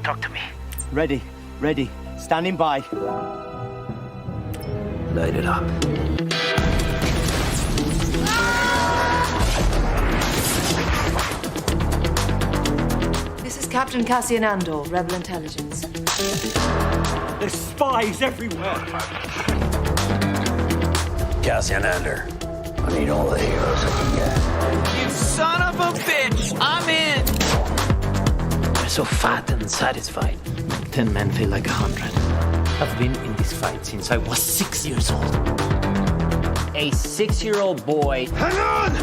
Talk to me. Ready. Standing by. Light it up. This is Captain Cassian Andor, Rebel Intelligence. There's spies everywhere. Cassian Andor. I need all the heroes I can get. You son of a bitch! I'm in! They're so fat and satisfied. 10 men feel like 100. I've been in this fight since I was 6 years old. A 6-year-old boy. Hang on!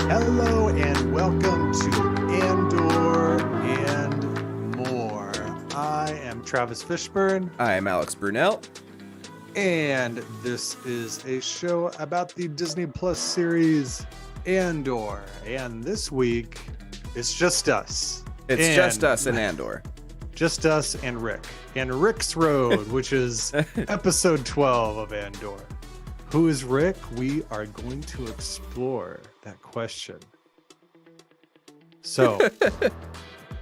Hello and welcome to Andor and More. I am Travis Fishburne, I'm Alex Brunel. and this is a show about the Disney Plus series Andor. And this week, it's just us. It's just us and Andor. Just us and Rick. And Rick's Road, which is episode 12 of Andor. Who is Rick? We are going to explore that question. So,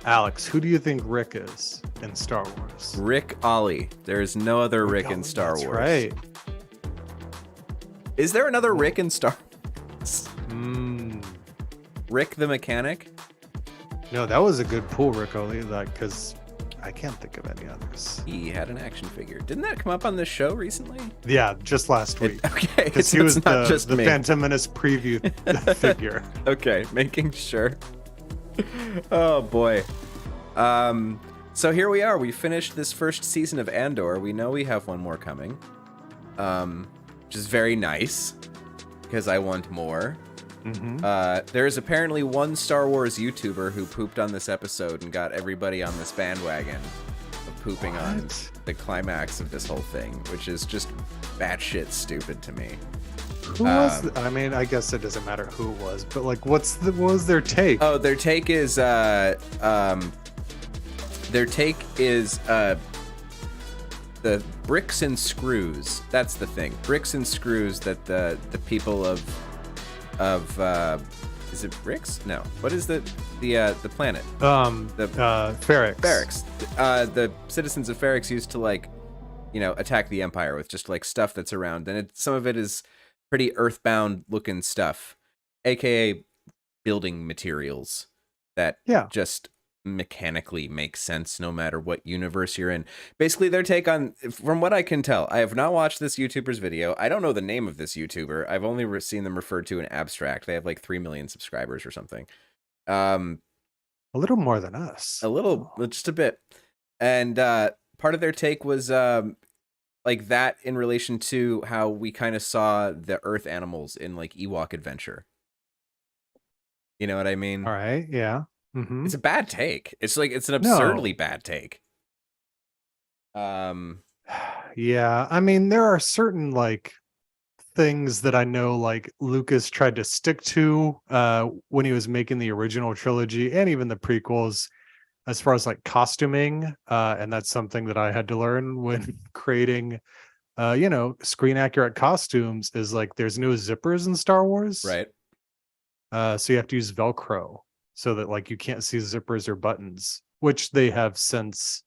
Alex, who do you think Rick is in Star Wars? Rick Ollie. There is no other Rick in Ollie, Star that's Wars. Right. Is there another Rick in Star Wars? Mm. Rick the Mechanic? No, that was a good pull, Rick Ollie, because I can't think of any others. He had an action figure. Didn't that come up on this show recently? Yeah, just last week. Okay, Because so he was it's not the just me. Phantom Menace preview figure. Okay, making sure. Oh boy. So here we are. We finished this first season of Andor. We know we have one more coming. Which is very nice because I want more. Mm-hmm. There's apparently one Star Wars YouTuber who pooped on this episode and got everybody on this bandwagon of pooping on What? the climax of this whole thing, which is just batshit stupid to me. Who was? I mean, I guess it doesn't matter who it was, but like, what was their take? Oh, their take is the bricks and screws. That's the thing. Bricks and screws that the people of is it bricks? No. What is the planet? Ferrex. Ferrex. The citizens of Ferrex used to attack the Empire with just like stuff that's around, and some of it is pretty earthbound looking stuff, aka building materials that just mechanically make sense no matter what universe you're in. Basically, their take on, from what I can tell, I have not watched this YouTuber's video. I don't know the name of this YouTuber. I've only seen them referred to in abstract. They have like 3 million subscribers or something. A little more than us. A little, just a bit. And part of their take was like that in relation to how we kind of saw the Earth animals in like Ewok Adventure. You know what I mean? All right. Yeah. Mm-hmm. It's a bad take. It's like, it's an absurdly bad take. Yeah. I mean, there are certain like things that I know like Lucas tried to stick to when he was making the original trilogy and even the prequels, as far as like costuming, and that's something that I had to learn when creating screen accurate costumes, is like there's no zippers in Star Wars, right? So you have to use Velcro so that like you can't see zippers or buttons, which they have since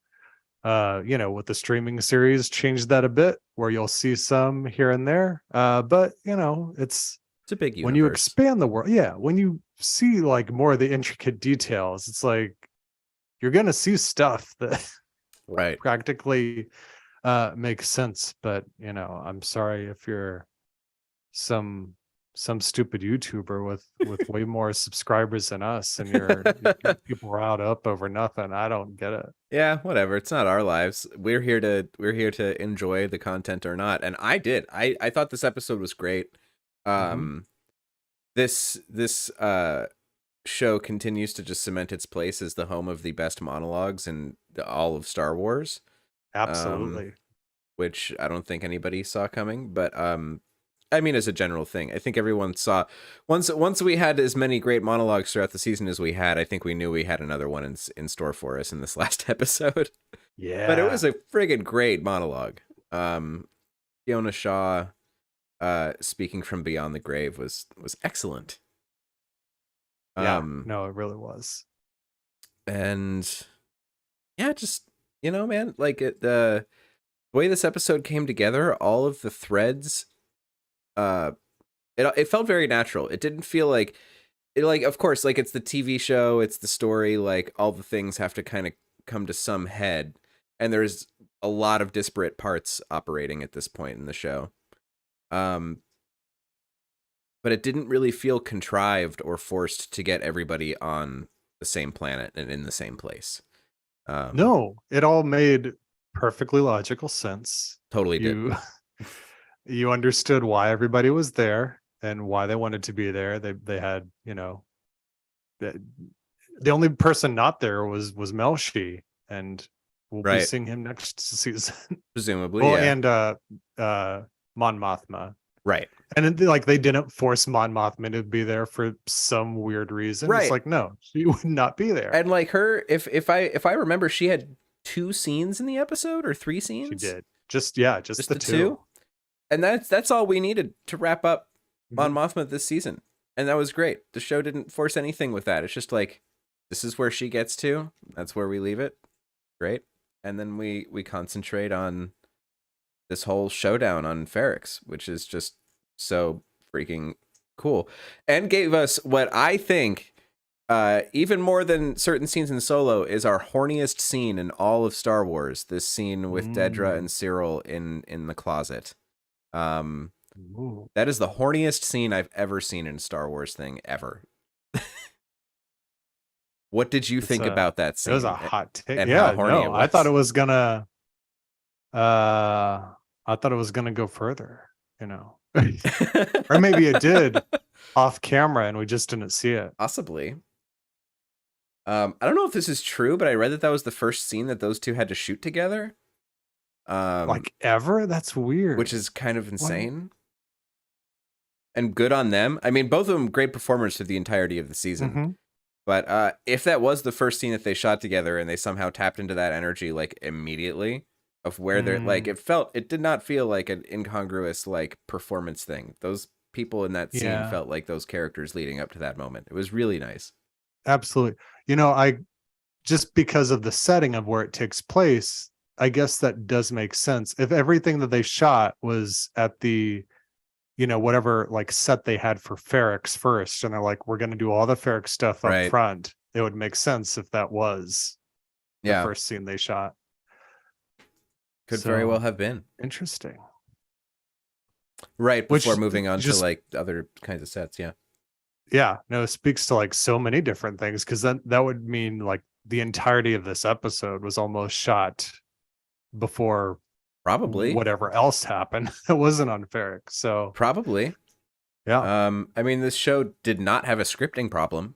with the streaming series changed that a bit, where you'll see some here and there, but it's a big universe. When you expand the world, when you see like more of the intricate details, it's like you're gonna see stuff that right practically makes sense. But I'm sorry if you're some stupid YouTuber with way more subscribers than us, and you're people riled up over nothing. I don't get it. Yeah, whatever. It's not our lives. We're here to enjoy the content or not. And I did. I thought this episode was great. This show continues to just cement its place as the home of the best monologues in all of Star Wars. Absolutely. Which I don't think anybody saw coming, but I mean, as a general thing, I think everyone saw once we had as many great monologues throughout the season as we had. I think we knew we had another one in store for us in this last episode. Yeah, but it was a friggin' great monologue. Fiona Shaw speaking from beyond the grave was excellent. Yeah, no, it really was. And yeah, just, man, like the way this episode came together, all of the threads, it felt very natural. It didn't feel like of course, like it's the TV show, it's the story, like all the things have to kind of come to some head, and there's a lot of disparate parts operating at this point in the show. But it didn't really feel contrived or forced to get everybody on the same planet and in the same place. No, it all made perfectly logical sense. Totally did. You understood why everybody was there and why they wanted to be there. They had, the only person not there was Melshi, and we'll be seeing him next season. Presumably, well, yeah. And Mon Mothma. Right. And they didn't force Mon Mothma to be there for some weird reason. Right. It's like, no, she would not be there. And like her, if I remember, she had 2 scenes in the episode or 3 scenes. She did. Just the two. And that's all we needed to wrap up Mon Mothma this season. And that was great. The show didn't force anything with that. It's just like, this is where she gets to. That's where we leave it. Great. And then we concentrate on this whole showdown on Ferrix, which is just so freaking cool. And gave us what I think, even more than certain scenes in Solo, is our horniest scene in all of Star Wars. This scene with Dedra and Cyril in the closet. That is the horniest scene I've ever seen in a Star Wars thing ever. What did you think about that scene? It was a hot take. And Yeah, how horny it was? I thought it was gonna. I thought it was gonna go further, or maybe it did off camera and we just didn't see it. Possibly. I don't know if this is true, but I read that was the first scene that those two had to shoot together. Like ever? That's weird. Which is kind of insane. And good on them. I mean, both of them great performers through the entirety of the season. Mm-hmm. But if that was the first scene that they shot together and they somehow tapped into that energy like immediately of where they're like, it did not feel like an incongruous like performance thing. Those people in that scene felt like those characters leading up to that moment. It was really nice. Absolutely. I just because of the setting of where it takes place, I guess that does make sense. If everything that they shot was at the whatever like set they had for Ferrix first, and they're like, we're going to do all the Ferrix stuff up front, it would make sense if that was the first scene they shot. Could very well have been. Interesting. Right, before moving on to like other kinds of sets, Yeah, no, it speaks to like so many different things, because then that would mean like the entirety of this episode was almost shot before probably whatever else happened. It wasn't on Ferrix, so probably. Yeah. I mean, this show did not have a scripting problem.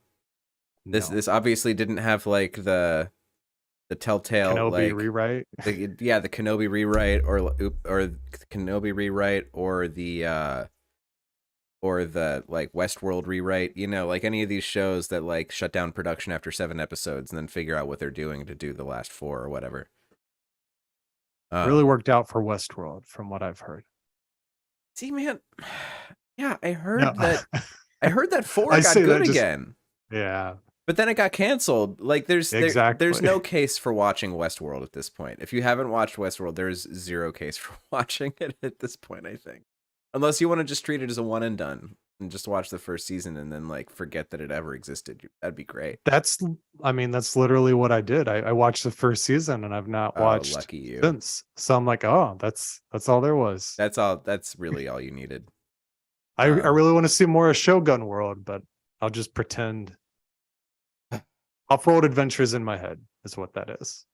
This obviously didn't have like the telltale Kenobi like rewrite. The Kenobi rewrite or the Kenobi rewrite or the like Westworld rewrite, like any of these shows that like shut down production after 7 episodes and then figure out what they're doing to do the last 4 or whatever. Really worked out for Westworld, from what I've heard. See, man, yeah, I heard that 4 got good again. Yeah, but then it got canceled. Like, there's no case for watching Westworld at this point. If you haven't watched Westworld, there's zero case for watching it at this point, I think, unless you want to just treat it as a one and done and just watch the first season and then like forget that it ever existed. That'd be great. That's literally what I did. I watched the first season and I've not watched lucky you. Since. So I'm like, oh, that's all there was. That's all. That's really all you needed. I really want to see more of Shogun World, but I'll just pretend. Off-road adventures in my head is what that is.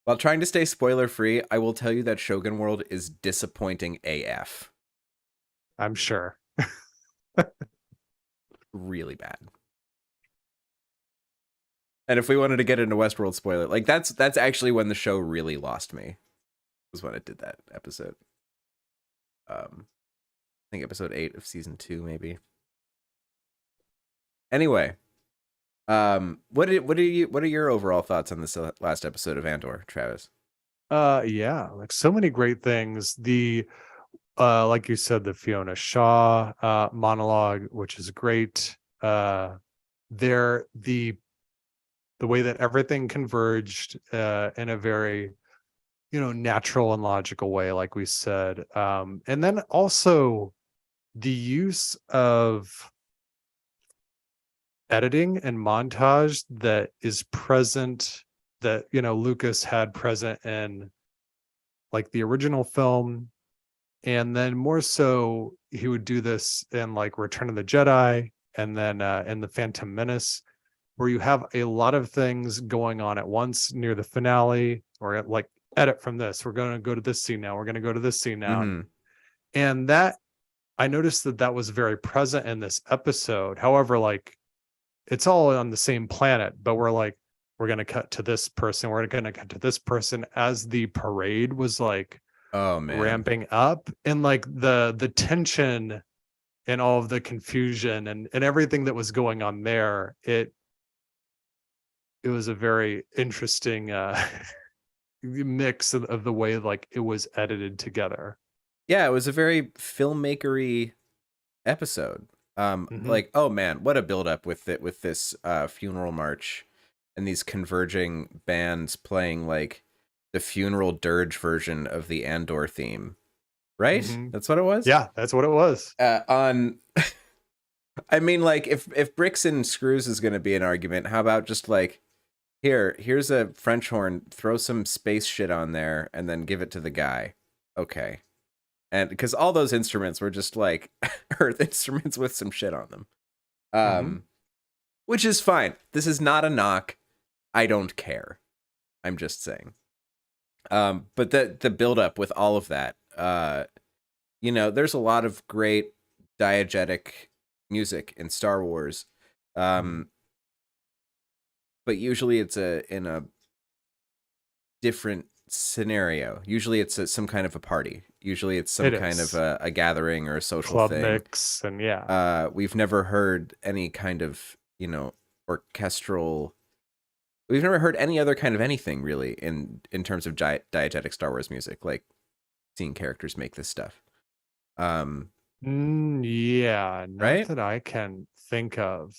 While trying to stay spoiler free, I will tell you that Shogun World is disappointing AF. I'm sure. Really bad. And if we wanted to get into Westworld spoiler, like that's actually when the show really lost me. Was when it did that episode. I think episode 8 of season 2, maybe. Anyway, what are your overall thoughts on this last episode of Andor, Travis? Yeah, like so many great things. The like you said, the Fiona Shaw monologue, which is great. the way that everything converged in a very, natural and logical way, like we said. And then also the use of editing and montage that is present, that, Lucas had present in like the original film. And then more so, he would do this in like Return of the Jedi, and then in the Phantom Menace, where you have a lot of things going on at once near the finale, or like edit from this. We're going to go to this scene now. We're going to go to this scene now. Mhm. And that, I noticed that was very present in this episode. However, like, it's all on the same planet, but we're going to cut to this person. We're going to cut to this person as the parade was like Oh man. ramping up, and like the tension and all of the confusion and everything that was going on there. It was a very interesting mix of the way like it was edited together. Yeah, it was a very filmmakery episode. Mhm. Like, oh man, what a build up with it, with this funeral march and these converging bands playing like the funeral dirge version of the Andor theme. Right? Mhm. That's what it was? Yeah, that's what it was. On I mean, like, if bricks and screws is gonna be an argument, how about just like, here's a French horn, throw some space shit on there, and then give it to the guy. Okay. And because all those instruments were just like earth instruments with some shit on them. Which is fine. This is not a knock. I don't care. I'm just saying. But the build up with all of that, there's a lot of great diegetic music in Star Wars. But usually it's in a different scenario. Usually it's some kind of a party. Usually it's some kind of a gathering or a social club thing. mix, and yeah. We've never heard any kind of, orchestral. We've never heard any other kind of anything really in terms of diegetic Star Wars music, like seeing characters make this stuff. Yeah, not Right? that I can think of.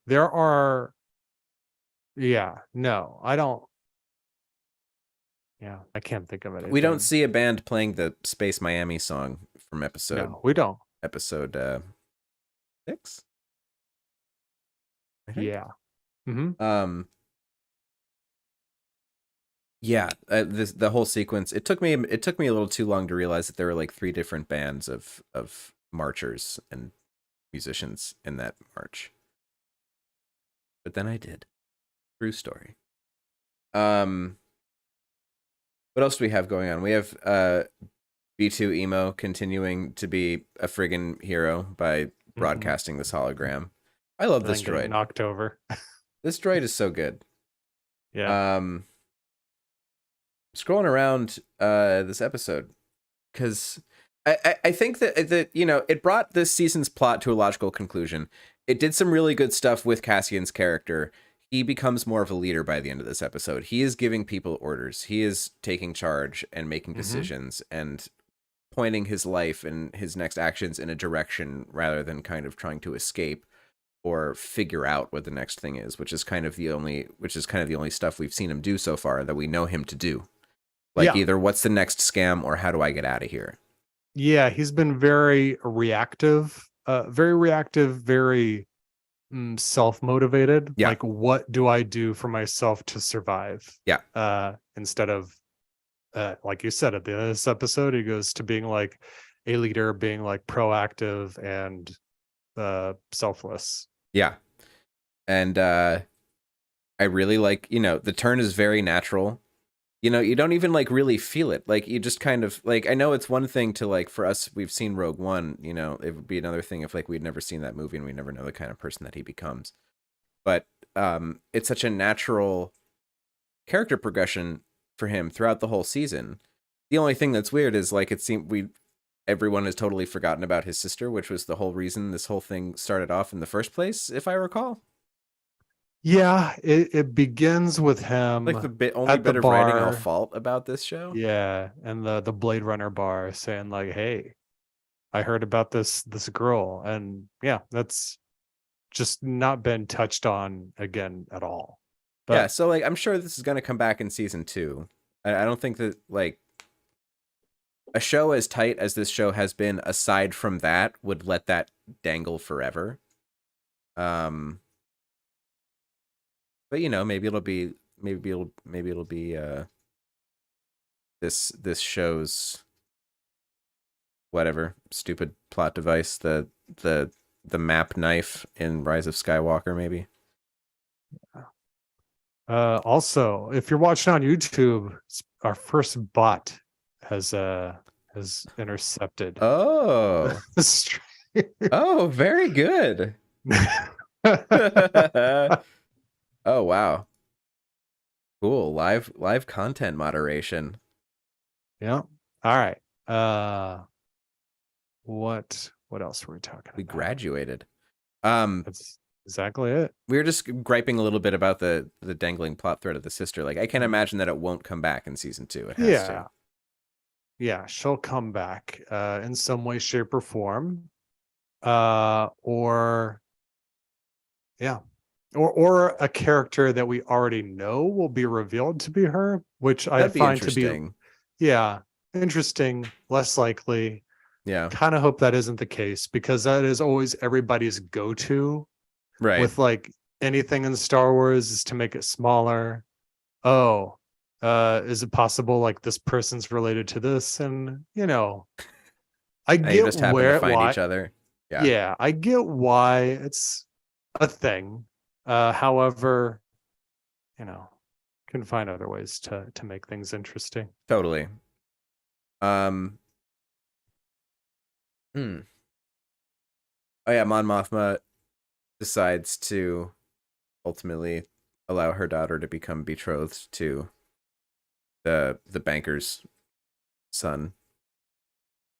There are. Yeah, no, I don't. Yeah, I can't think of it. We don't see a band playing the Space Miami song from episode. No, we don't. Episode 6. I think. Yeah. Mm-hmm. Yeah, the whole sequence. It took me a little too long to realize that there were like 3 different bands of marchers and musicians in that march. But then I did. True story. What else do we have going on? We have B2 Emo continuing to be a friggin' hero by broadcasting this hologram. I love this droid. Knocked over. This droid is so good. Yeah. Scrolling around this episode, because I think that it brought this season's plot to a logical conclusion. It did some really good stuff with Cassian's character. He becomes more of a leader by the end of this episode. He is giving people orders. He is taking charge and making decisions and pointing his life and his next actions in a direction rather than kind of trying to escape or figure out what the next thing is, which is kind of the only stuff we've seen him do so far that we know him to do. Like either what's the next scam or how do I get out of here? Yeah, he's been very reactive, very self-motivated. Yeah. Like, what do I do for myself to survive? Yeah. Instead of, like you said, at the end of this episode, he goes to being like a leader, being like proactive and selfless. Yeah. And I really like, the turn is very natural. You don't even like really feel it. Like you just kind of like, I know it's one thing to like, for us, we've seen Rogue One, it would be another thing if like we'd never seen that movie and we never know the kind of person that he becomes. But it's such a natural character progression for him throughout the whole season. The only thing that's weird is like, it seemed everyone has totally forgotten about his sister, which was the whole reason this whole thing started off in the first place, if I recall. Yeah, it begins with him like the only bit of writing I'll fault about this show. Yeah, and the Blade Runner bar saying like, "Hey, I heard about this girl, and yeah, that's just not been touched on again at all. Yeah, But so like I'm sure this is gonna come back in season 2. I don't think that like a show as tight as this show has been, aside from that, would let that dangle forever. But you know, maybe it'll be this show's whatever stupid plot device, the map knife in Rise of Skywalker, maybe. also, if you're watching on YouTube, our first bot has intercepted. Oh, the stream. oh, very good. Oh wow, cool. Live content moderation. Yeah. All right. What else were we talking We about? graduated. That's exactly it. We were just griping a little bit about the dangling plot thread of the sister. Like, I can't imagine that it won't come back in season 2. It has to. Yeah, she'll come back in some way, shape, or form. Or yeah. Or a character that we already know will be revealed to be her, which I That'd be find to interesting. be interesting, less likely. Yeah. Kind of hope that isn't the case, because that is always everybody's go-to Right. with like anything in Star Wars, is to make it smaller. Oh, is it possible like this person's related to this? And you know, I And you get just happen to find why. each other. Yeah. Yeah, I get why it's a thing. However, you know, can find other ways to make things interesting. Totally. Hmm. Oh yeah, Mon Mothma decides to ultimately allow her daughter to become betrothed to the banker's son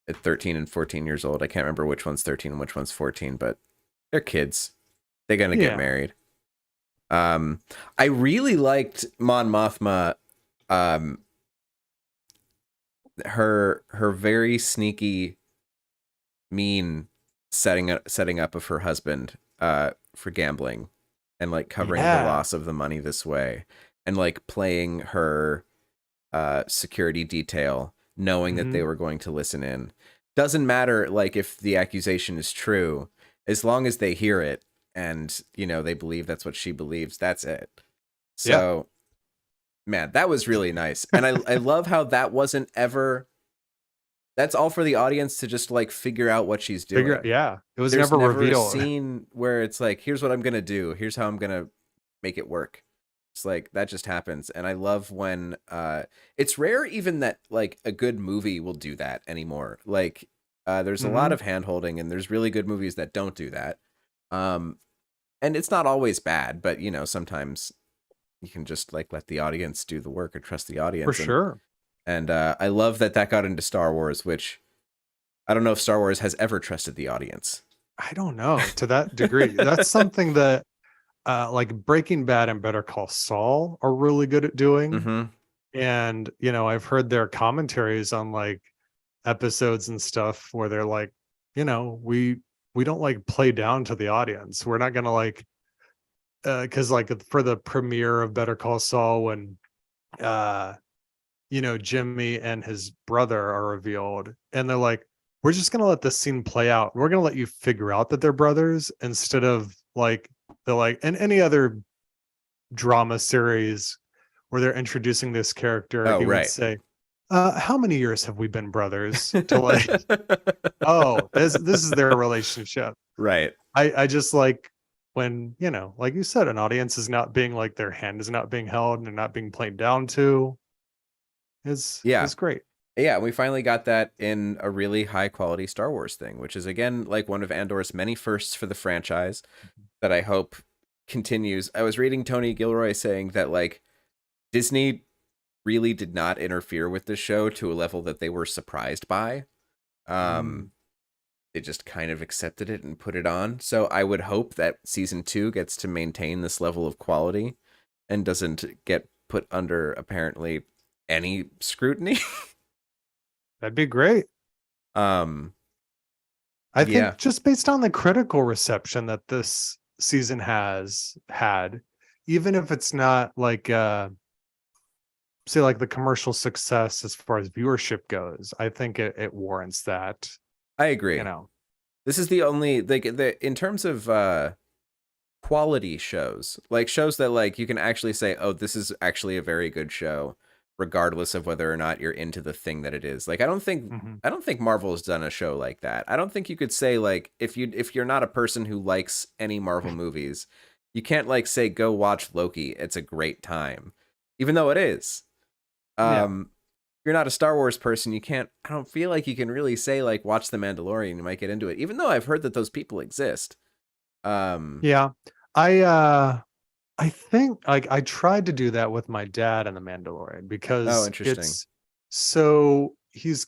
at 13 and 14 years old. I can't remember which one's 13 and which one's 14, but they're kids. They're gonna get married. I really liked Mon Mothma. Her very sneaky, mean setting up of her husband for gambling, and like covering the loss of the money this way, and like playing her security detail, knowing that they were going to listen in. Doesn't matter like if the accusation is true, as long as they hear it and you know they believe that's what she believes, that's it. So man, that was really nice. And I love how that wasn't ever, that's all for the audience to just like figure out what she's doing. It was There's never never revealed. a scene where it's like, here's what I'm gonna do, here's how I'm gonna make it work. It's like that just happens. And I love when it's rare even that like a good movie will do that anymore. Like there's a lot of hand holding, and there's really good movies that don't do that. And it's not always bad, but you know, sometimes you can just like let the audience do the work or trust the audience. For sure. And I love that got into Star Wars, which I don't know if Star Wars has ever trusted the audience. I don't know to that degree. That's something that like Breaking Bad and Better Call Saul are really good at doing. Mm-hmm. And, you know, I've heard their commentaries on like episodes and stuff where they're like, you know, we don't like play down to the audience. We're not going to like, because like for the premiere of Better Call Saul, when you know, Jimmy and his brother are revealed, and they're like, we're just gonna let this scene play out. We're gonna let you figure out that they're brothers, instead of like they're like in any other drama series where they're introducing this character, he would say, how many years have we been brothers? To like, oh, this is their relationship. Right. I just like when, you know, like you said, an audience is not being like, their hand is not being held and they're not being played down to. Is great. Yeah, we finally got that in a really high quality Star Wars thing, which is again like one of Andor's many firsts for the franchise that I hope continues. I was reading Tony Gilroy saying that like Disney really did not interfere with the show to a level that they were surprised by. They just kind of accepted it and put it on. So I would hope that season 2 gets to maintain this level of quality and doesn't get put under apparently any scrutiny. That'd be great. I Yeah. think just based on the critical reception that this season has had, even if it's not like say like the commercial success as far as viewership goes, I think it warrants that, I agree. you know. This is the only in terms of quality shows, like shows that like you can actually say, oh, this is actually a very good show, regardless of whether or not you're into the thing that it is. Like I don't think Marvel's done a show like that. I don't think you could say like if you're not a person who likes any Marvel movies, you can't like say go watch Loki. It's a great time, even though it is. Yeah. If you're not a Star Wars person, you can't. I don't feel like you can really say like watch The Mandalorian. You might get into it, even though I've heard that those people exist. Yeah. I think like I tried to do that with my dad and the Mandalorian Oh, because interesting. it's so he's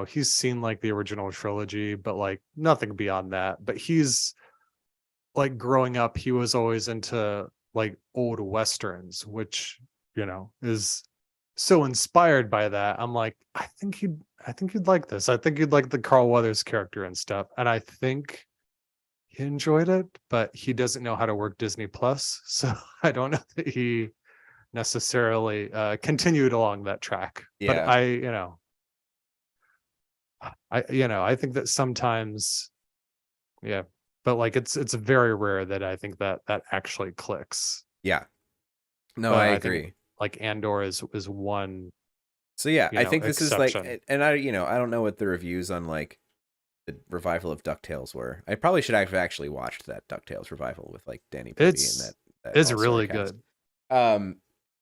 he's seen like the original trilogy, but like nothing beyond that. But he's like growing up, he was always into like old westerns, which is so inspired by that. I'm like, I think you'd like this. I think you'd like the Carl Weathers character and stuff. And I think he enjoyed it, but he doesn't know how to work Disney Plus. So I don't know that he necessarily continued along that track. But Yeah. I think that sometimes, yeah, but like it's very rare that I think that actually clicks. Yeah. No, But I I think agree. like Andor is one, So yeah, I think this is like, exception. and I don't know what the reviews on like the revival of DuckTales were. I probably should have actually watched that DuckTales revival with like Danny Pudi and that It's all-star really cast. good.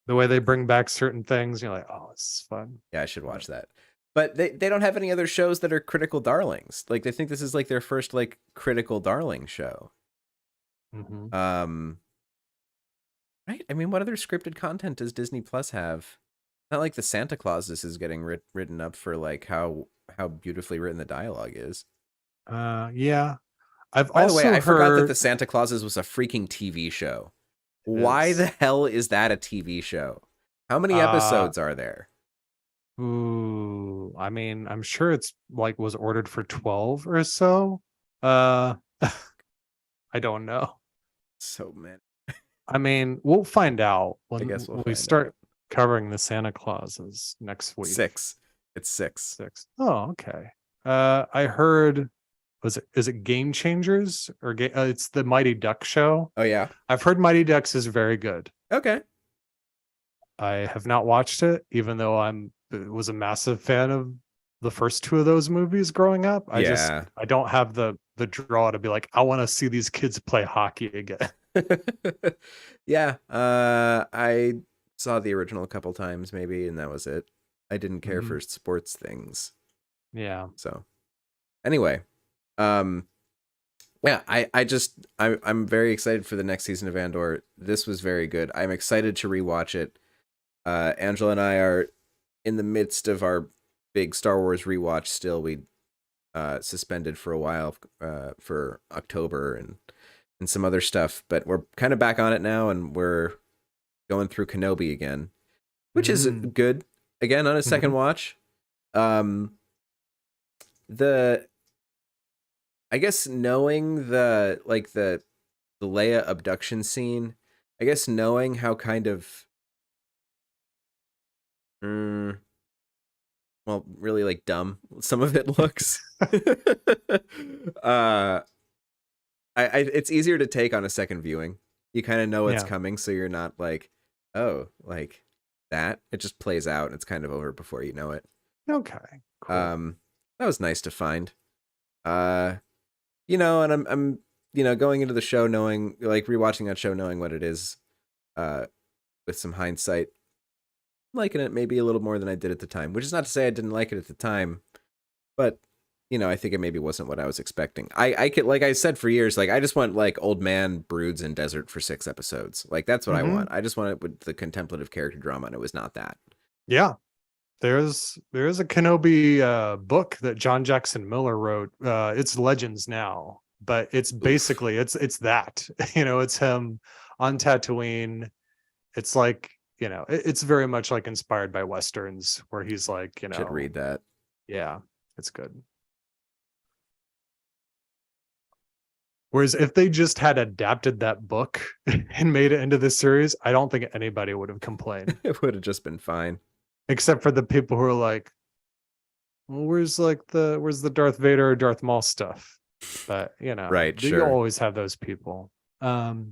The way they bring back certain things, you're like, oh, this is fun. Yeah, I should watch that. But they don't have any other shows that are critical darlings. Like they think this is like their first like critical darling show. Mm-hmm. Right? I mean, what other scripted content does Disney Plus have? Not like the Santa Clauses is getting written up for like how beautifully written the dialogue is. Yeah. I've By the way, also I forgot that heard the Santa Clauses was a freaking TV show. Why is the hell is that a TV show? How many episodes are there? ooh, I mean, I'm sure it's like was ordered for 12 or so. Uh I don't know. So many. I mean, we'll find out I when guess we'll we find start out. covering the Santa Clauses next week. 6. It's 6. 6. Oh, okay. I heard is it Game Changers or it's the Mighty Duck show? Oh yeah. I've heard Mighty Ducks is very good. Okay. I have not watched it, even though was a massive fan of the first two of those movies growing up. I don't have the draw to be like, I want to see these kids play hockey again. Yeah. I saw the original a couple times maybe, and that was it. I didn't care for sports things. Yeah. So anyway, yeah, I'm very excited for the next season of Andor. This was very good. I'm excited to rewatch it. Angela and I are in the midst of our big Star Wars rewatch still. We suspended for a while for October and some other stuff, but we're kind of back on it now, and we're going through Kenobi again, which is good. Again, on a second watch. I guess knowing the Leia abduction scene, I guess knowing how kind of well, really like dumb some of it looks. It's easier to take on a second viewing. You kind of know it's coming, so you're not like, oh, like that. It just plays out and it's kind of over before you know it. Okay. Cool. That was nice to find. And I'm going into the show knowing, like, rewatching that show knowing what it is, with some hindsight, liking it maybe a little more than I did at the time, which is not to say I didn't like it at the time, but I think it maybe wasn't what I was expecting. I could, like I said for years, like I just want like old man broods in desert for 6 episodes. Like that's what I want. I just want it with the contemplative character drama, and it was not that. Yeah. There's a Kenobi book that John Jackson Miller wrote. It's Legends now, but it's basically it's that. It's him on Tatooine. It's like, it's very much like inspired by Westerns where he's like, Should read that. Yeah, it's good. Whereas if they just had adapted that book and made it into this series, I don't think anybody would have complained, It would have just been fine. except for the people who are like, well, where's the Darth Vader or Darth Maul stuff? But Right, you sure. always have those people. But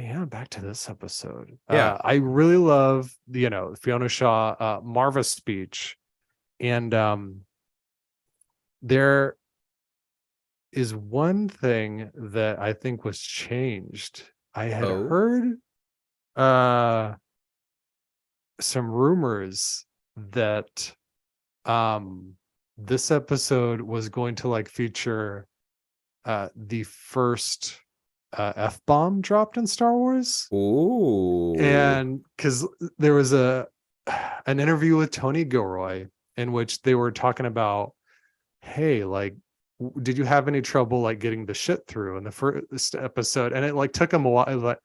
yeah, back to this episode. Yeah. I really love Fiona Shaw, Marva's speech, and there is one thing that I think was changed. I had heard some rumors that this episode was going to like feature the first F-bomb dropped in Star Wars. Ooh. And because there was an interview with Tony Gilroy in which they were talking about, hey, like, did you have any trouble like getting the shit through in the first episode? And it like took him a while. Like,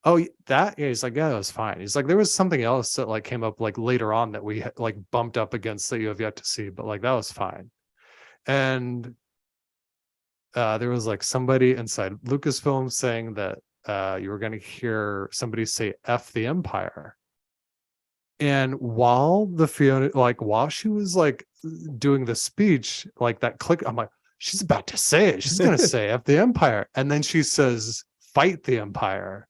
oh, that? Yeah, he's like, yeah, it was fine. He's like, there was something else that like came up like later on that we like bumped up against that you have yet to see, but like that was fine. And there was like somebody inside Lucasfilm saying that you were going to hear somebody say F the Empire. And while while she was like doing the speech, like that click, I'm like, she's about to say it. She's going to say F the Empire. And then she says, fight the Empire.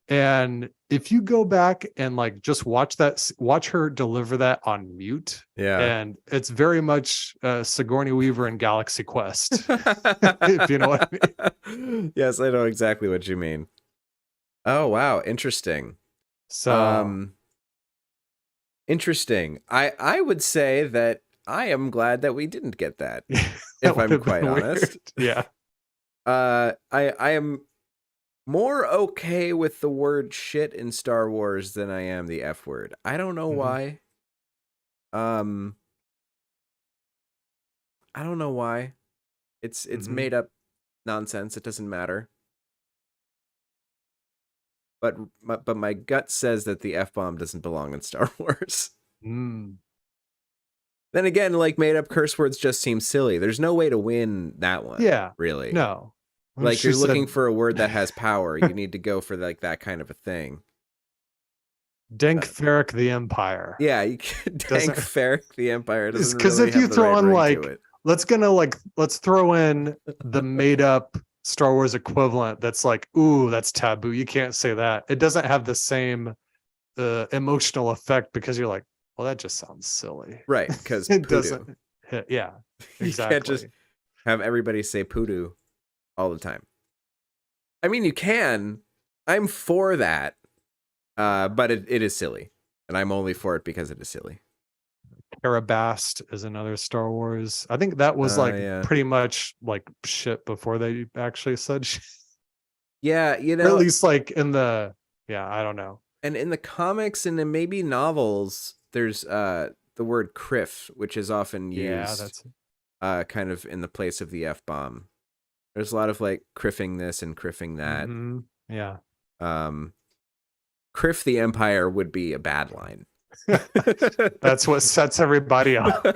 And if you go back and like just watch her deliver that on mute. Yeah. And it's very much Sigourney Weaver in Galaxy Quest, if you know what I mean. Yes, I know exactly what you mean. Oh, wow. Interesting. So interesting. I would say that I am glad that we didn't get that, if I'm quite honest. Yeah. I am more okay with the word shit in Star Wars than I am the F word. I don't know why. I don't know why. It's made up nonsense. It doesn't matter. But my gut says that the F-bomb doesn't belong in Star Wars. Mm. Then again, like made up curse words just seem silly. There's no way to win that one. Yeah. Really. No. Like you're looking for a word that has power. You need to go for like that kind of a thing. Dank Ferric the Empire. Yeah, you can Dank Ferric the Empire. Because if you throw in like, let's throw in the made up Star Wars equivalent that's like, ooh, that's taboo. You can't say that. It doesn't have the same emotional effect because you're like, well, that just sounds silly. Right, because it doesn't hit. Yeah, exactly. You can't just have everybody say poodoo all the time. I mean, you can. I'm for that. But it is silly. And I'm only for it because it is silly. Carabast is another Star Wars. I think that was pretty much like shit before they actually said shit. Yeah, or at least like in the I don't know. And in the comics and in maybe novels, there's the word criff, which is often used kind of in the place of the F-bomb. There's a lot of like criffing this and criffing that. Mm-hmm. Yeah. Criff the Empire would be a bad line. That's what sets everybody up.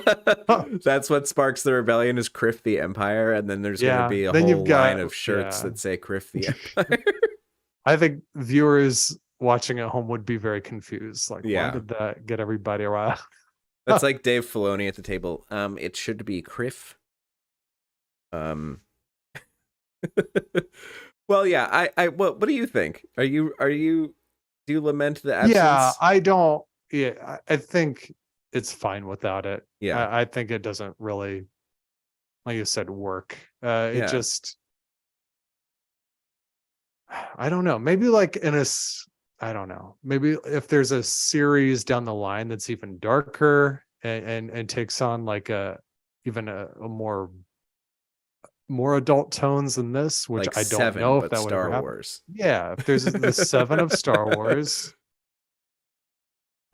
That's what sparks the rebellion is Criff the Empire, and then there's going to be a whole line of shirts that say Criff the Empire. I think viewers watching at home would be very confused. Like, why did that get everybody around? That's like Dave Filoni at the table. It should be Criff. Well, yeah. What do you think? Do you lament the absence? Yeah, I don't. Yeah, I think it's fine without it. Yeah, I think it doesn't really, like you said, work. It just, I don't know. Maybe like I don't know. Maybe if there's a series down the line that's even darker and takes on like even a more adult tones than this, which like I don't know if that would Star happen. Wars. Yeah, if there's the 7 of Star Wars,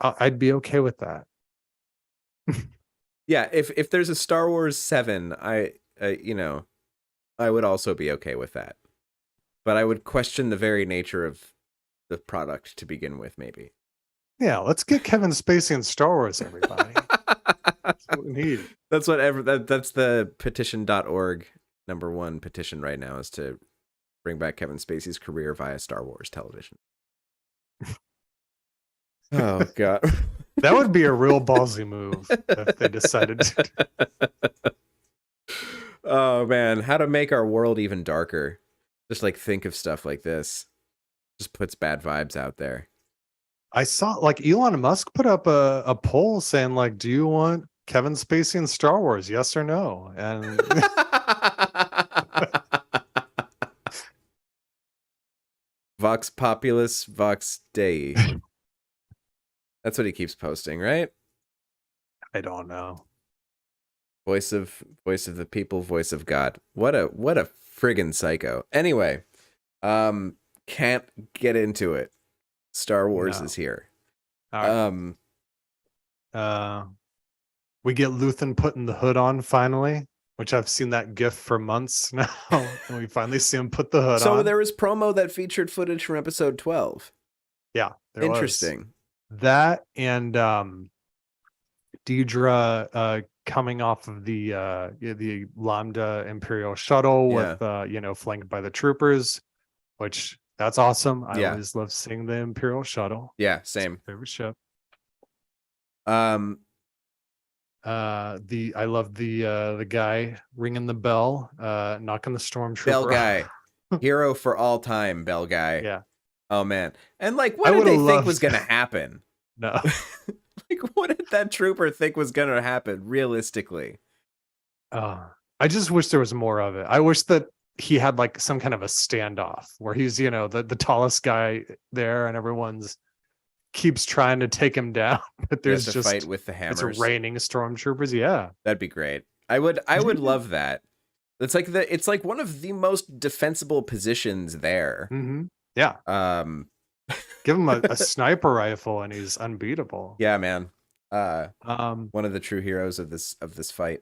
I'd be okay with that. Yeah, if there's a Star Wars 7, I would also be okay with that. But I would question the very nature of the product to begin with, maybe. Yeah, let's get Kevin Spacey in Star Wars, everybody. That's what we need. That's what that's the petition.org #1 petition right now is to bring back Kevin Spacey's career via Star Wars television. Oh God. That would be a real ballsy move if they decided to. Oh man, how to make our world even darker. Just like think of stuff like this. Just puts bad vibes out there. I saw like Elon Musk put up a poll saying like, do you want Kevin Spacey in Star Wars? Yes or no? And Vox Populus, Vox Dei. That's what he keeps posting, right? I don't know. Voice of the people, voice of God. What a friggin' psycho. Anyway, can't get into it. Star Wars is here. All right. We get Luthen putting the hood on finally, which I've seen that gif for months now. And we finally see him put the hood on. So there was promo that featured footage from episode 12. Yeah. Interesting. That and Deidre coming off of the Lambda Imperial shuttle with flanked by the troopers, which that's awesome. I always love seeing the Imperial shuttle. Yeah, same. Favorite ship. I love the guy ringing the bell, knocking the stormtrooper. Bell guy. Hero for all time, Bell guy. Yeah. Oh man. And like what did they think was gonna happen? No. Like what did that trooper think was gonna happen realistically? I just wish there was more of it. I wish that he had like some kind of a standoff where he's, the tallest guy there and everyone's keeps trying to take him down, but there's just fight with the hammers. It's raining stormtroopers. Yeah, that'd be great. I would love that. It's like one of the most defensible positions there. Mm-hmm. Yeah. Give him a sniper rifle and he's unbeatable. Yeah, man. One of the true heroes of this fight.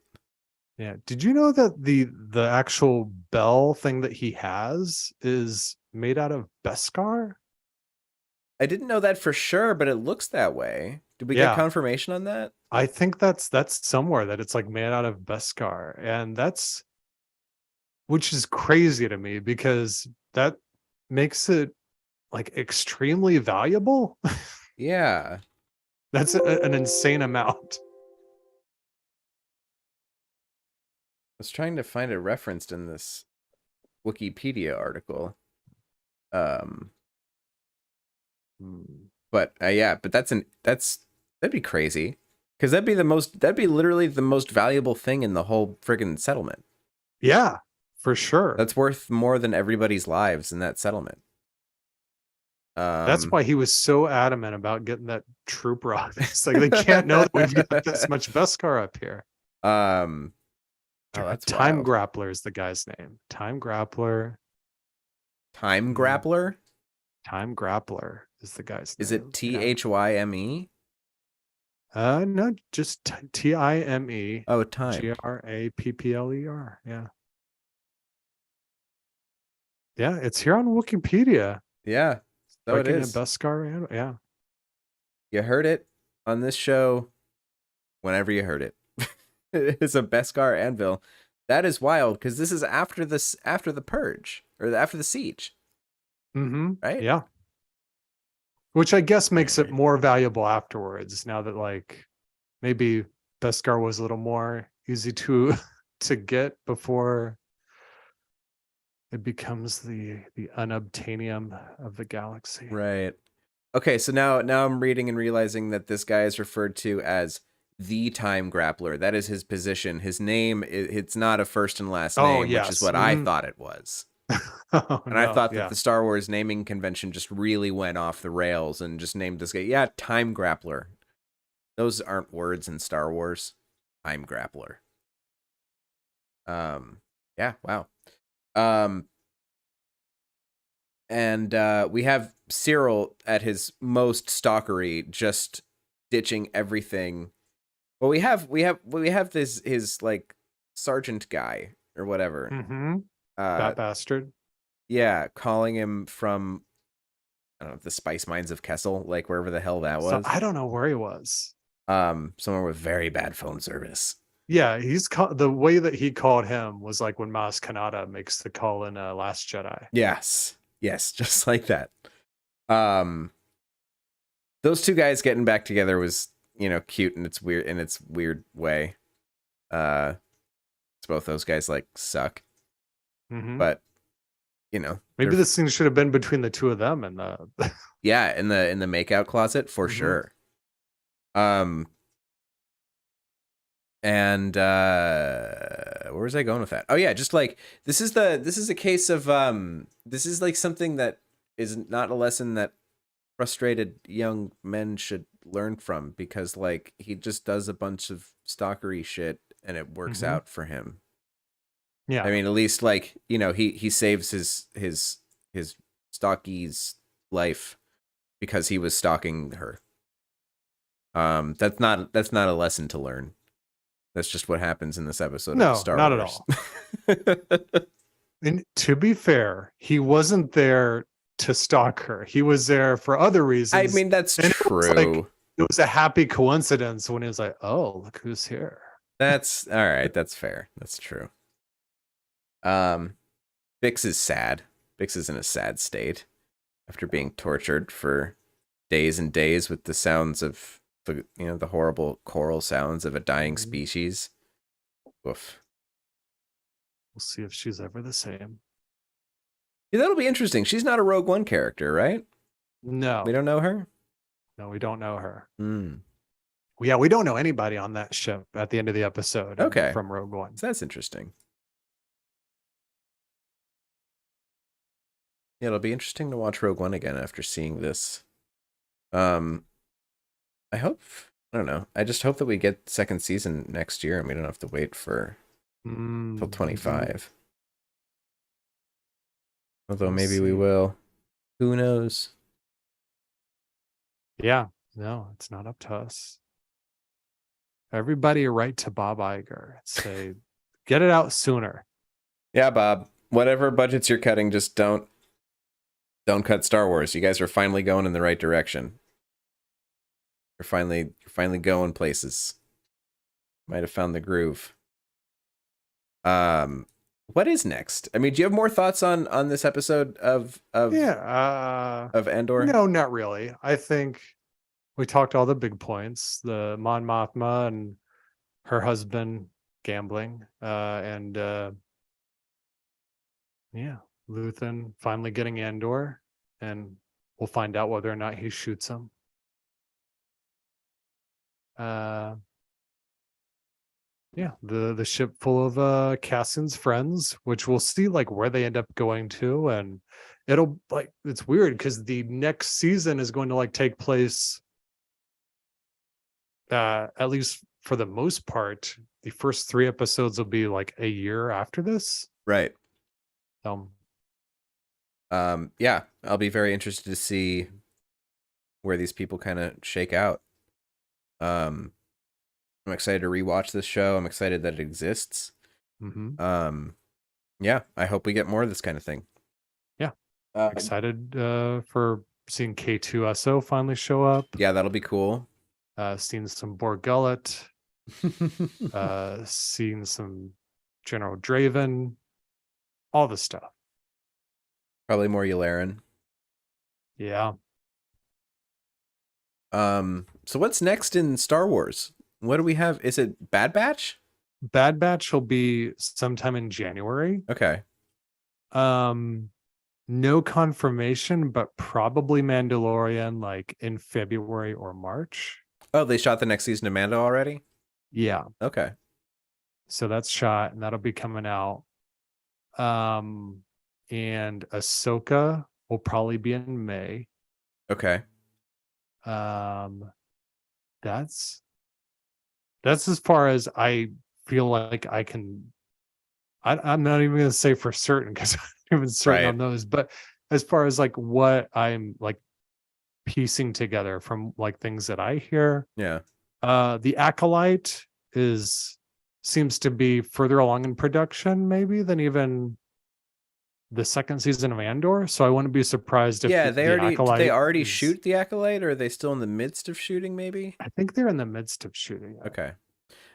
Yeah. Did you know that the actual bell thing that he has is made out of Beskar? I didn't know that for sure, but it looks that way. Did we get confirmation on that? I think that's somewhere that it's like made out of Beskar, and which is crazy to me because that makes it like extremely valuable. Yeah. That's an insane amount. I was trying to find it referenced in this Wikipedia article. But that'd be crazy because that'd be literally the most valuable thing in the whole friggin' settlement. Yeah, for sure. That's worth more than everybody's lives in that settlement. That's why he was so adamant about getting that trooper off. It's like they can't know that we've got this much Beskar up here. That's Time wild. Grappler is the guy's name. Time Grappler. Time Grappler? Time Grappler is the guy's name. Is it THYME? No, just TIME. Oh, time. GRAPPLER. Yeah. Yeah, it's here on Wikipedia. Yeah. So it is. Beskar, yeah. You heard it on this show whenever you heard it. It's a Beskar anvil. That is wild because this is after the purge or after the siege. Mm-hmm. Right? Yeah. Which I guess makes it more valuable afterwards. Now that like maybe Beskar was a little more easy to get before it becomes the unobtainium of the galaxy. Right. Okay, so now I'm reading and realizing that this guy is referred to as the Time Grappler. That is his position. His name, it's not a first and last name, yes. which is what I thought it was. I thought that the Star Wars naming convention just really went off the rails and just named this guy. Yeah, Time Grappler. Those aren't words in Star Wars. Time Grappler. Yeah, wow. And we have Cyril at his most stalkery, just ditching everything. Well, we have this his like sergeant guy or whatever. Mm-hmm. That bastard. Yeah, calling him from I don't know, the spice mines of Kessel, like wherever the hell that was. So, I don't know where he was. Somewhere with very bad phone service. Yeah, the way that he called him was like when Maz Kanata makes the call in Last Jedi. Yes, just like that. Those two guys getting back together was, cute in its weird way. Both those guys like suck, but maybe this thing should have been between the two of them and the yeah, in the makeout closet for sure. And where was I going with that? Oh yeah, just like this is a case of this is like something that is not a lesson that frustrated young men should learn from, because like he just does a bunch of stalkery shit and it works out for him. Yeah. I mean, at least like, he saves his stalkie's life because he was stalking her. That's not a lesson to learn. That's just what happens in this episode of Star not Wars. at all. And to be fair, he wasn't there to stalk her. He was there for other reasons. I mean, that's true. It was a happy coincidence when he was like, "Oh, look who's here." That's all right. That's fair. That's true. Bix is sad. Bix is in a sad state after being tortured for days and days with the sounds of the horrible choral sounds of a dying species. Woof. We'll see if she's ever the same. Yeah, that'll be interesting. She's not a Rogue One character, right? No. We don't know her? No, we don't know her. Mm. Yeah, we don't know anybody on that ship at the end of the episode. Okay. From Rogue One. So that's interesting. Yeah, it'll be interesting to watch Rogue One again after seeing this. I don't know. I just hope that we get second season next year and we don't have to wait for till 25. Although maybe we will. Who knows? Yeah. No, it's not up to us. Everybody write to Bob Iger and say, get it out sooner. Yeah, Bob. Whatever budgets you're cutting, just don't cut Star Wars. You guys are finally going in the right direction. You're finally going places. Might have found the groove. What is next? I mean, do you have more thoughts on this episode of Andor? No, not really. I think we talked all the big points. The Mon Mothma and her husband gambling, and Luthen finally getting Andor, and we'll find out whether or not he shoots him. The ship full of Cassian's friends, which we'll see like where they end up going to, and it'll like it's weird because the next season is going to like take place at least for the most part, the first 3 episodes will be like a year after this. Right. Yeah, I'll be very interested to see where these people kind of shake out. I'm excited to rewatch this show. I'm excited that it exists. Yeah, I hope we get more of this kind of thing. Yeah. Excited for seeing K2SO finally show up. Yeah, that'll be cool. Seeing some Borg Gullet. Seeing some General Draven. All the stuff. Probably more Yularen. Yeah. So what's next in Star Wars? What do we have? Is it Bad Batch? Bad Batch will be sometime in January. Okay. No confirmation, but probably Mandalorian like in February or March. Oh, they shot the next season of Mando already? Yeah. Okay. So that's shot and that'll be coming out. And Ahsoka will probably be in May. Okay. That's as far as I feel like I can. I'm not even gonna say for certain because I'm not even certain on those, but as far as like what I'm like piecing together from like things that I hear, the Acolyte seems to be further along in production maybe than even the second season of Andor, so I wouldn't be surprised if they already shoot the Acolyte, or are they still in the midst of shooting? Maybe I think they're in the midst of shooting. Okay,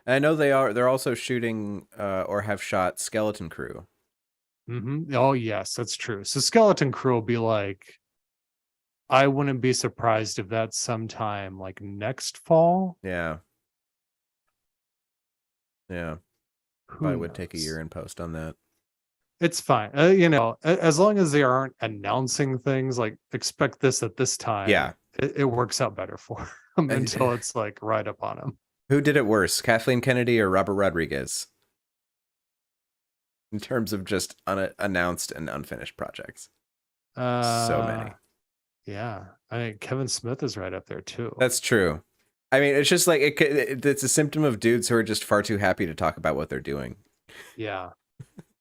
And I know they're also shooting or have shot Skeleton Crew. Oh yes, that's true. So Skeleton Crew will be like, I wouldn't be surprised if that's sometime like next fall. Yeah. Yeah. Who I would take a knows? year in post on that. It's fine. As long as they aren't announcing things like expect this at this time, Yeah. it works out better for them until it's like right up on them. Who did it worse, Kathleen Kennedy or Robert Rodriguez? In terms of just unannounced and unfinished projects. So many. Yeah. I mean, Kevin Smith is right up there too. That's true. I mean, it's just like it's a symptom of dudes who are just far too happy to talk about what they're doing. Yeah.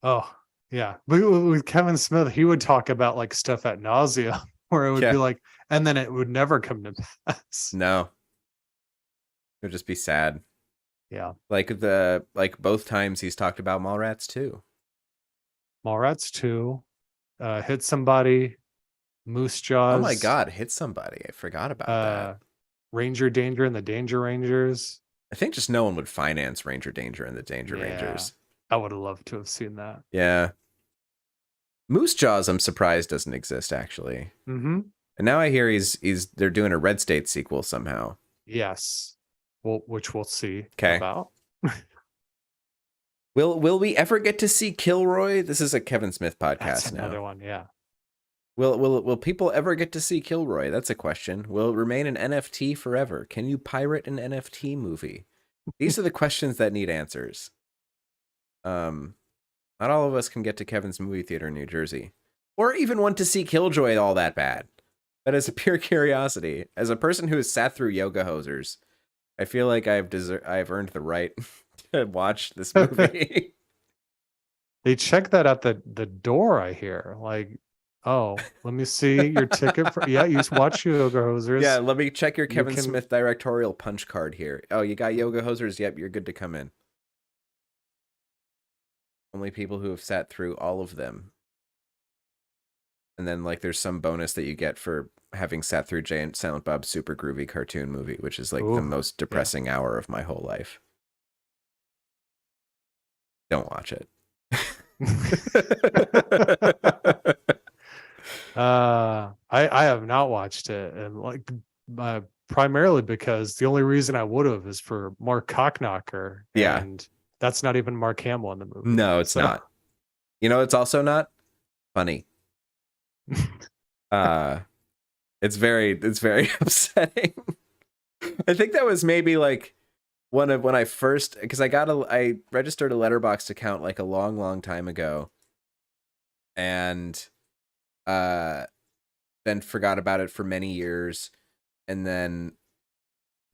Oh, yeah. But with Kevin Smith, he would talk about like stuff at nausea where it would be like, and then it would never come to pass. No. It would just be sad. Yeah. Like both times he's talked about Mallrats 2. Mallrats 2, Hit Somebody, Moose Jaws. Oh my God, Hit Somebody. I forgot about that. Ranger Danger and the Danger Rangers. I think just no one would finance Ranger Danger and the Danger Rangers. I would have loved to have seen that. Yeah. Moose Jaws, I'm surprised doesn't exist actually. Mm-hmm. And now I hear they're doing a Red State sequel somehow. Yes. Well, which we'll see Okay. about. Will we ever get to see Kilroy? This is a Kevin Smith podcast. That's now. another one, yeah. Will people ever get to see Kilroy? That's a question. Will it remain an NFT forever? Can you pirate an NFT movie? These are the questions that need answers. Not all of us can get to Kevin's movie theater in New Jersey, or even want to see Killjoy all that bad. That is a pure curiosity. As a person who has sat through Yoga Hosers, I feel like I've earned the right to watch this movie. They check that at the door, I hear. Like, oh, let me see your ticket for you watch Yoga Hosers. Yeah, let me check your Kevin Smith directorial punch card here. Oh, you got Yoga Hosers? Yep, you're good to come in. Only people who have sat through all of them. And then like there's some bonus that you get for having sat through Jay and Silent Bob's super groovy cartoon movie, which is like the most depressing hour of my whole life. Don't watch it. I have not watched it, and like primarily because the only reason I would have is for Mark Cockknocker. Yeah. And that's not even Mark Hamill in the movie. No, it's not. You know, it's also not funny. It's very upsetting. I think that was maybe like one of when I first, because I registered a Letterboxd account like a long time ago, and then forgot about it for many years, and then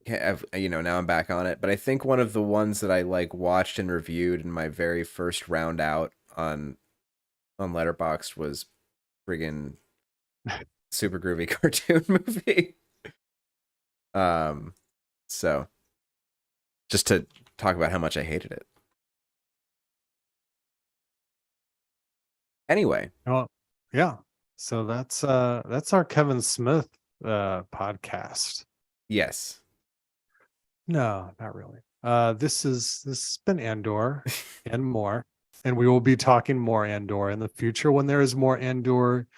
now I'm back on it. But I think one of the ones that I like watched and reviewed in my very first round out on Letterboxd was friggin' super groovy cartoon movie. So just to talk about how much I hated it. Anyway. Oh, yeah. So that's our Kevin Smith podcast. Yes. No, not really. This has been Andor and more. And we will be talking more Andor in the future when there is more Andor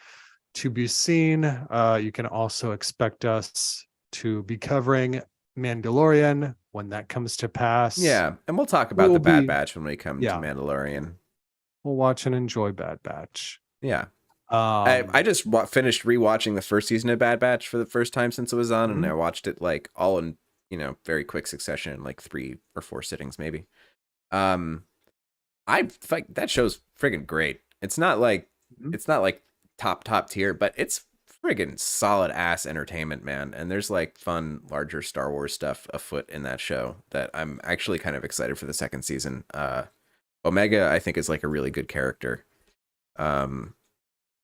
to be seen. You can also expect us to be covering Mandalorian when that comes to pass. Yeah, and we'll talk about the Bad Batch when we come to Mandalorian. We'll watch and enjoy Bad Batch. Yeah. I just finished rewatching the first season of Bad Batch for the first time since it was on, and I watched it like all in, very quick succession, like 3 or 4 sittings maybe. I like that show's friggin' great. It's not like top tier, but it's friggin' solid ass entertainment, man. And there's like fun, larger Star Wars stuff afoot in that show that I'm actually kind of excited for the second season. Omega, I think, is like a really good character.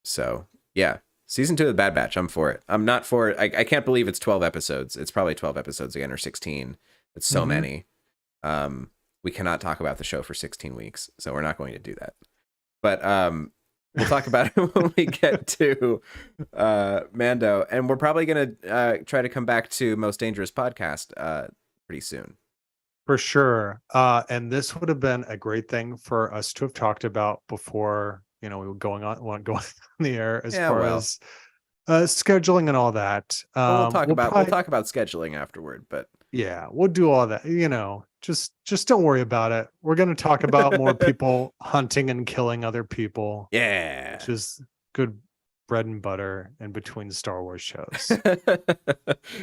So yeah, season 2 of the Bad Batch, I'm for it. I'm not for it. I can't believe it's 12 episodes. It's probably 12 episodes again, or 16. It's so many. We cannot talk about the show for 16 weeks, so we're not going to do that. But we'll talk about it when we get to Mando, and we're probably going to try to come back to Most Dangerous Podcast pretty soon. For sure. And this would have been a great thing for us to have talked about before, we were going on the air as Yeah, far well. as scheduling and all that. Well, we'll talk about probably, scheduling afterward, but yeah, we'll do all that. Just don't worry about it. We're going to talk about more people hunting and killing other people, yeah. which is good bread and butter in between Star Wars shows.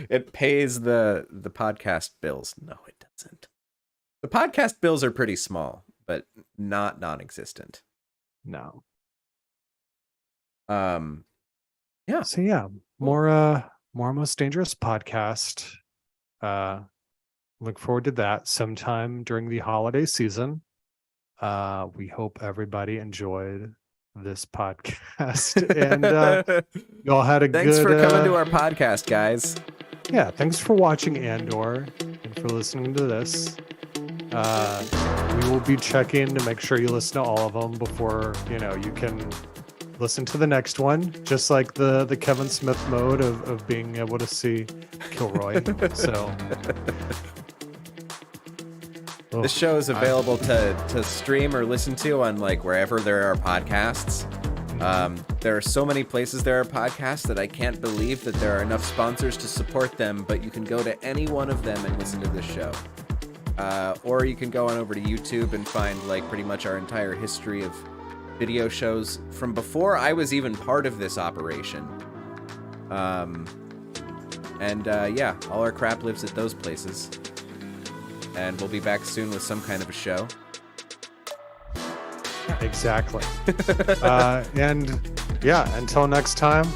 It pays the podcast bills. No, it doesn't. The podcast bills are pretty small, but not non-existent. No. Yeah. So yeah, more Most Dangerous podcast. Look forward to that sometime during the holiday season. We hope everybody enjoyed this podcast and y'all had a Thanks good for coming to our podcast, guys. Yeah, thanks for watching Andor and for listening to this. We will be checking to make sure you listen to all of them before you can listen to the next one, just like the Kevin Smith mode of being able to see Kilroy. So this show is available to stream or listen to on like wherever there are podcasts. There are so many places there are podcasts that I can't believe that there are enough sponsors to support them, but you can go to any one of them and listen to this show. Or you can go on over to YouTube and find like pretty much our entire history of video shows from before I was even part of this operation. Yeah, all our crap lives at those places. And we'll be back soon with some kind of a show. Exactly. And yeah, until next time.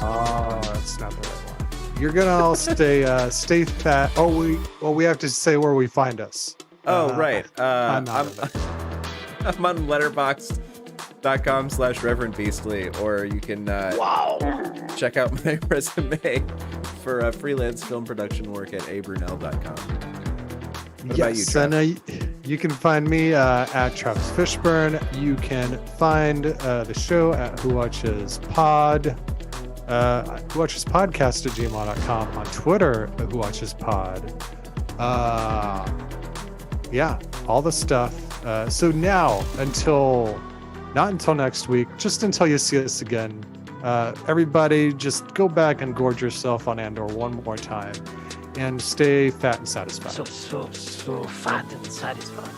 Oh, that's not the right one. You're gonna all stay fat. Oh, we have to say where we find us. Right. I'm I'm on letterboxd.com/Reverend Beastly, or you can check out my resume for freelance film production work at abrunel.com. What about you, Trav? And you can find me at Travis Fishburne. You can find the show at Who Watches Pod. Who Watches Podcast at gmail.com, on Twitter at Who Watches Pod. Yeah, all the stuff. So now, not until next week, just until you see us again, everybody just go back and gorge yourself on Andor one more time and stay fat and satisfied. So fat and satisfied.